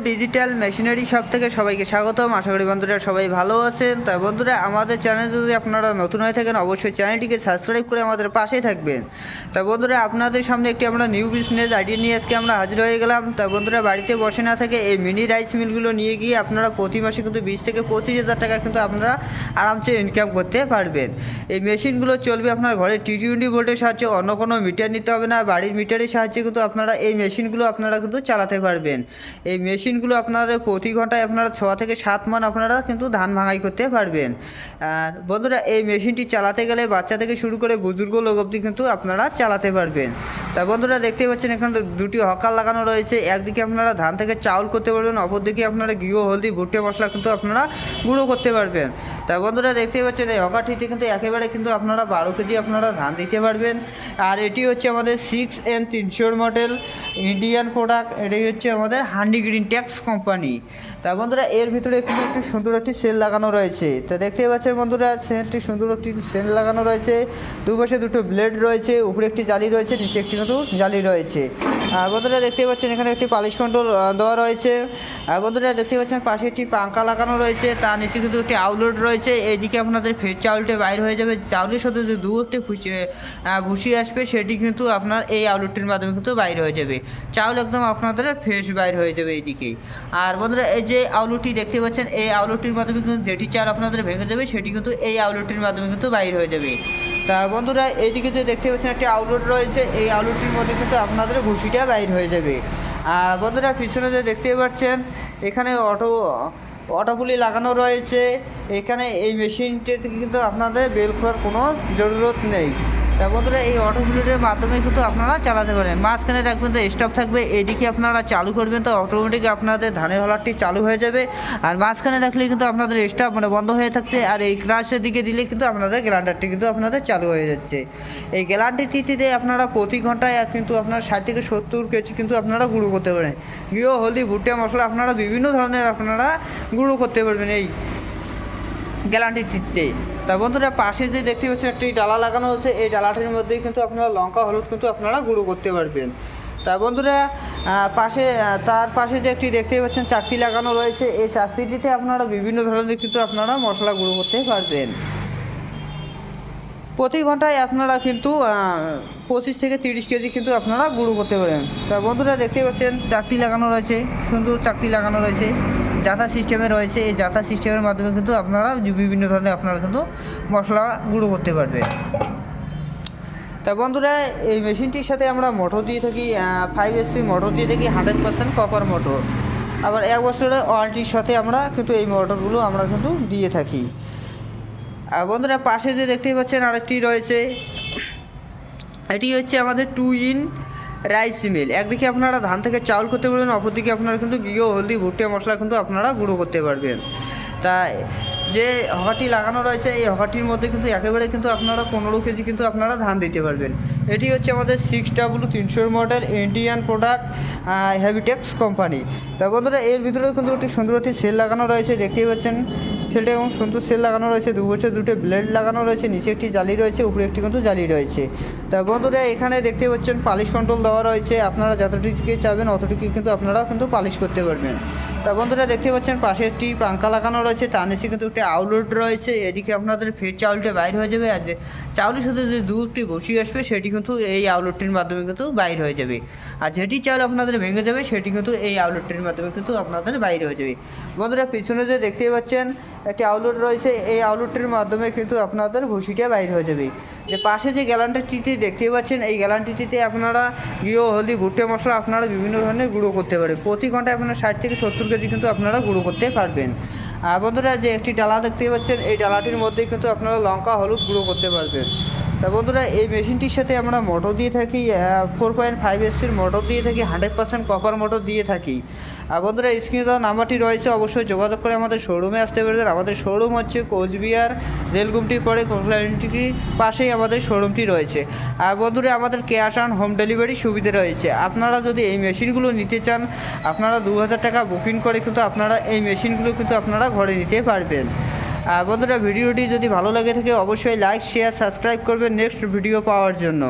Digital machinery shop থেকে সবাইকে স্বাগতম। আশা করি বন্ধুরা সবাই ভালো আছেন। তা বন্ধুরা, আমাদের চ্যানেল যদি আপনারা নতুন হয়ে থাকেন অবশ্যই চ্যানেলটিকে সাবস্ক্রাইব করে আমাদের পাশেই থাকবেন। তা বন্ধুরা, আপনাদের সামনে একটি আমরা নিউ বিজনেস আইডিয়া নিয়ে আজকে আমরা হাজির হয়ে গেলাম। তা বন্ধুরা, বাড়িতে বসে না থেকে এই মিনি রাইস মিলগুলো নিয়ে গিয়ে আপনারা প্রতি মাসে কিন্তু 20 থেকে 25 হাজার টাকা কিন্তু আপনারা আরামসে ইনকাম করতে পারবেন। এই মেশিনগুলো চলবে আপনার ঘরে টি20 ভোল্টের সাহায্যে, অন্য কোনো মিটার নিতে হবে না, বাড়ির মিটারের সাহায্যে কিন্তু আপনারা এই মেশিনগুলো আপনারা কিন্তু চালাতে পারবেন। এই মেশিনগুলো আপনারা প্রতি ঘন্টায় আপনারা 6 থেকে 7 মণ আপনারা কিন্তু ধান ভাঙাই করতে পারবেন। আর বন্ধুরা, এই মেশিনটি চালাতে গেলে বাচ্চা থেকে শুরু করে বুজুর্গ লোক অবধি কিন্তু আপনারা চালাতে পারবেন। তা বন্ধুরা, দেখতে পাচ্ছেন এখানে দুটি হকার লাগানো রয়েছে। একদিকে আপনারা ধান থেকে চাউল করতে পারবেন, অপরদিকে আপনারা ঘি, হলদি, ভুট্টা মশলা কিন্তু আপনারা গুঁড়ো করতে পারবেন। তা বন্ধুরা, দেখতে পাচ্ছেন এই হকারটিতে কিন্তু একেবারে কিন্তু আপনারা 12 কেজি আপনারা ধান দিতে পারবেন। আর এটি হচ্ছে আমাদের 6N300 মডেল ইন্ডিয়ান প্রোডাক্ট। এটাই হচ্ছে আমাদের হান্ডি গ্রিন ট্যাক্স কোম্পানি। তা বন্ধুরা, এর ভিতরে কিন্তু একটি সুন্দর একটি সেল লাগানো রয়েছে। তো দেখতে পাচ্ছেন বন্ধুরা, সেলটি সুন্দর একটি সেল লাগানো রয়েছে। দুপাশে দুটো ব্লেড রয়েছে, উপরে একটি জালি রয়েছে, নিচে একটি কিন্তু জালি রয়েছে। বন্ধুরা, দেখতে পাচ্ছেন এখানে একটি পালিশ কন্ট্রোল দেওয়া রয়েছে। বন্ধুরা, দেখতে পাচ্ছেন পাশে একটি পাঙ্খা লাগানো রয়েছে, তার নিচে কিন্তু একটি আউটলেট রয়েছে। এইদিকে আপনাদের ফের চাউলটা বাইর হয়ে যাবে। চাউলের সাথে যে দু একটি ভুসি আসবে, সেটি কিন্তু আপনার এই আউটলেটটির মাধ্যমে কিন্তু বাইর হয়ে যাবে। চাউল একদম আপনাদের ফ্রেশ বাইর হয়ে যাবে এইদিকেই। আর বন্ধুরা, এই যে আউটলেটটি দেখতে পাচ্ছেন, এই আউটলেটটির মাধ্যমে কিন্তু যেটি চাল আপনাদের ভেঙে যাবে সেটি কিন্তু এই আউটলেটটির মাধ্যমে কিন্তু বাইর হয়ে যাবে। তা বন্ধুরা, এইদিকে যে দেখতে পাচ্ছেন একটি আউটলেট রয়েছে, এই আউটলেটটির মধ্যে কিন্তু আপনাদের ভুসিটা বাইর হয়ে যাবে। আর বন্ধুরা, পিছনে যে দেখতে পাচ্ছেন এখানে অটোপুলি লাগানো রয়েছে। এখানে এই মেশিনটিতে কিন্তু আপনাদের বেল খোলার কোনো জরুরত নেই। তা বন্ধুরা, এই অটোপুলির মাধ্যমে কিন্তু আপনারা চালাতে পারেন। মাঝখানে রাখবেন তো স্টপ থাকবে, এদিকে আপনারা চালু করবেন তো অটোমেটিক আপনাদের ধানের হলারটি চালু হয়ে যাবে। আর মাঝখানে রাখলে কিন্তু আপনাদের স্টপ বন্ধ হয়ে থাকতে, আর এই ক্রাশের দিকে দিলে কিন্তু আপনাদের গ্রাইন্ডারটি কিন্তু আপনাদের চালু হয়ে যাচ্ছে। এই গ্যালান্টিটিতে আপনারা প্রতি ঘন্টায় কিন্তু আপনার 60 থেকে 70 কেজি কিন্তু আপনারা গুঁড়ো করতে পারেন। ঘি, হলদি, ভুট্টা মশলা আপনারা বিভিন্ন ধরনের আপনারা গুঁড়ো করতে পারবেন এই গ্যালান্টিটিতে। তা বন্ধুরা, পাশে যে দেখতে পাচ্ছেন একটি ডালা লাগানো হচ্ছে, এই ডালাটির মধ্যে কিন্তু আপনারা লঙ্কা, হলুদ কিন্তু আপনারা গুঁড়ো করতে পারবেন। তা বন্ধুরা, তার পাশে যে একটি দেখতে পাচ্ছেন চাকতি লাগানো রয়েছে, এই চাকতিটিতে আপনারা বিভিন্ন ধরনের কিন্তু আপনারা মশলা গুঁড়ো করতে পারবেন। প্রতি ঘন্টায় আপনারা কিন্তু 25 থেকে 30 কেজি কিন্তু আপনারা গুঁড়ো করতে পারেন। তা বন্ধুরা, দেখতে পাচ্ছেন চাকতি লাগানো রয়েছে, সুন্দর চাকতি লাগানো রয়েছে, জাতা সিস্টেমে রয়েছে। এই জাতা সিস্টেমের মাধ্যমে কিন্তু আপনারা বিভিন্ন ধরনের আপনারা কিন্তু মশলা গুঁড়ো করতে পারবেন। তা বন্ধুরা, এই মেশিনটির সাথে আমরা মোটর দিয়ে থাকি, 5 HP মোটর দিয়ে থাকি, 100% কপার মোটর। আবার 1 বছরের ওয়ারেন্টির সাথে আমরা কিন্তু এই মোটরগুলো আমরা কিন্তু দিয়ে থাকি। আর বন্ধুরা, পাশে যে দেখতেই পাচ্ছেন আরেকটি রয়েছে, এটি হচ্ছে আমাদের 2 in রাইস মিল। একদিকে আপনারা ধান থেকে চাউল করতে পারবেন, অপরদিকে আপনারা কিন্তু ঘি, হলদি, ভুট্টা মশলা কিন্তু আপনারা গুঁড়ো করতে পারবেন। তাই যে হকারটি লাগানো রয়েছে, এই হকারটির মধ্যে কিন্তু একেবারে কিন্তু আপনারা 15 কেজি কিন্তু আপনারা ধান দিতে পারবেন। এটি হচ্ছে আমাদের 6W300 model Indian product, Havitex company. তা বন্ধুরা, এর ভিতরেও কিন্তু একটি সুন্দর একটি সেল লাগানো রয়েছে, দেখতেই পাচ্ছেন সেলটা এবং সুন্দর সেল লাগানো রয়েছে। দুটো ব্লেড লাগানো রয়েছে, নিচে একটি জালি রয়েছে, উপরে একটি কিন্তু জালি রয়েছে। তা বন্ধুরা, এখানে দেখতে পাচ্ছেন পালিশ কন্ট্রোল দেওয়া রয়েছে, আপনারা যতটুকু চাবেন অতটুকু কিন্তু আপনারা কিন্তু পালিশ করতে পারবেন। তা বন্ধুরা, দেখতে পাচ্ছেন পাশে একটি পাঙ্খা লাগানো রয়েছে, তার নিচে কিন্তু একটি আউটলেট রয়েছে। এদিকে আপনাদের ফের চাউলটা বাইর হয়ে যাবে, আর যে চাউলের সাথে যে দুটি ভুসি আসবে সেটি কিন্তু এই আউটলেটটির মাধ্যমে কিন্তু বাইর হয়ে যাবে। আর যেটি চাউল আপনাদের ভেঙে যাবে সেটি কিন্তু এই আউটলেটটির মাধ্যমে কিন্তু আপনাদের বাইর হয়ে যাবে। বন্ধুরা, পিছনে যে দেখতে পাচ্ছেন একটি আউটলেট রয়েছে, এই আউটলেটটির মাধ্যমে কিন্তু আপনাদের ভুসিটা বাইর হয়ে যাবে। যে পাশে যে গ্যালান্টিটি দেখতে পাচ্ছেন, এই গ্যালান্টিটিতে আপনারা ঘি, হলদি, ভুট্টা মশলা আপনারা বিভিন্ন ধরনের গুঁড়ো করতে পারেন। প্রতি ঘন্টায় আপনারা 60 থেকে 70 কেজি কিন্তু আপনারা গুঁড়ো করতে পারবেন। বন্ধুরা, যে একটি ডালা দেখতে পাচ্ছেন, এই ডালাটির মধ্যে কিন্তু আপনারা লঙ্কা, হলুদ গুঁড়ো করতে পারবেন। তা বন্ধুরা, এই মেশিনটির সাথে আমরা মোটর দিয়ে থাকি, 4.5 HP মোটর দিয়ে থাকি, 100% কপার মোটর দিয়ে থাকি। আর বন্ধুরা, স্ক্রিনে দেওয়া নাম্বারটি রয়েছে, অবশ্যই যোগাযোগ করে আমাদের শোরুমে আসতে পারবেন। আমাদের শোরুম হচ্ছে কোচবিহার রেলগুমটির পরে কোচবিহারটির পাশেই আমাদের শোরুমটি রয়েছে। আর বন্ধুরা, আমাদের ক্যাশ অন হোম ডেলিভারি সুবিধা রয়েছে। আপনারা যদি এই মেশিনগুলো নিতে চান, আপনারা 2000 টাকা বুকিং করে কিন্তু আপনারা এই মেশিনগুলো কিন্তু আপনারা ঘরে নিতে পারবেন। বন্ধুরা, ভিডিওটি যদি ভালো লাগে থাকে অবশ্যই লাইক, শেয়ার, সাবস্ক্রাইব করবেন নেক্সট ভিডিও পাওয়ার জন্য।